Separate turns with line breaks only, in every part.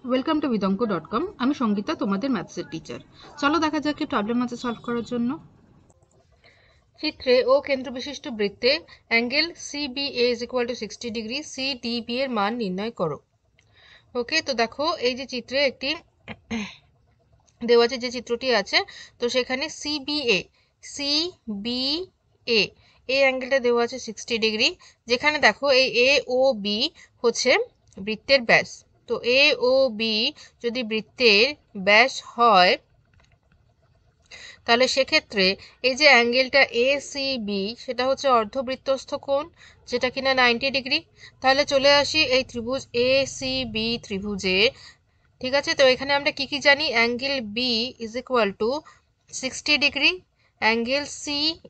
Welcome to vidonko.com। আমি সঙ্গীতা, তোমাদের ম্যাথসের teacher. চলো দেখা যাক কি প্রবলেম আছে সলভ করার জন্য। চিত্রে ও কেন্দ্র বিশিষ্ট বৃত্তে angle CBA is equal two 60 degree, CDB এর মান নির্ণয় করো। ওকে, তো দেখো এই যে চিত্রে একটি দেওয়া আছে, যে চিত্রটি আছে, তো সেখানে CBA এই অ্যাঙ্গেলটা দেওয়া আছে 60 ডিগ্রি, যেখানে দেখো এই A ও B হচ্ছে বৃত্তের ব্যাস। তো A ও B যদি বৃত্তের ব্যাস হয়, তাহলে সেক্ষেত্রে এই যে অ্যাঙ্গেলটা ACB সেটা হচ্ছে অর্ধবৃত্তস্থ কোণ, যেটা কিনা 90 ডিগ্রি। তাহলে চলে আসি এই ত্রিভুজ ACB ত্রিভুজে। ঠিক আছে, তো এখানে আমরা কি কি জানি? Angle B is equal two 60 degree, angle C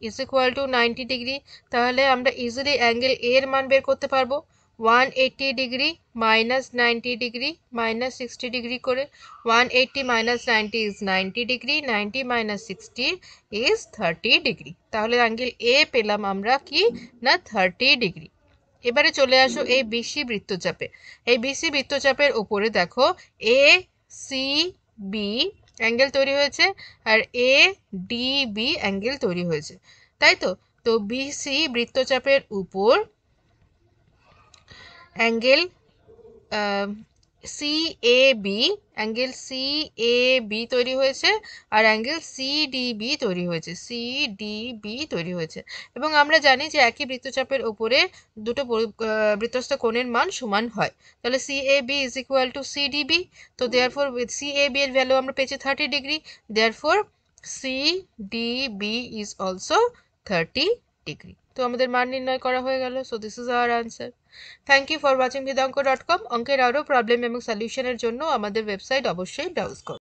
is equal two 90 degree. তাহলে আমরা ইজিলি অ্যাঙ্গেল A এর মান বের করতে পারবো। 180 degree minus 90 degree minus 60 degree করে। 180 minus 90 is 90 degree, 90 minus 60 is 30 degree. তাহলে অ্যাঙ্গেল A পেলাম আমরা কি না 30 ডিগ্রি। এবারে চলে আসো এই বিসি বৃত্তচাপে। এই বিসি বৃত্তচাপের উপরে দেখো ACB অ্যাঙ্গেল তৈরি হয়েছে আর ADB অ্যাঙ্গেল তৈরি হয়েছে, তাই তো? তো বিসি বৃত্তচাপের উপর অ্যাঙ্গেল CAB তৈরি হয়েছে আর অ্যাঙ্গেল CDB তৈরি হয়েছে। এবং আমরা জানি যে একই বৃত্তচাপের উপরে দুটো বৃত্তস্থ কোণের মান সমান হয়। তাহলে CAB is equal to CDB। তো দেয়ারফর CAB এর ভ্যালু আমরা পেয়েছি 30 degree, therefore CDB is also 30 degree. তো আমাদের মান নির্ণয় করা হয়ে গেল। So this is our answer. Thank you for watching vidonko.com। অঙ্কের আরও প্রবলেম এবং সলিউশনের জন্য আমাদের ওয়েবসাইট অবশ্যই ব্রাউজ করুন।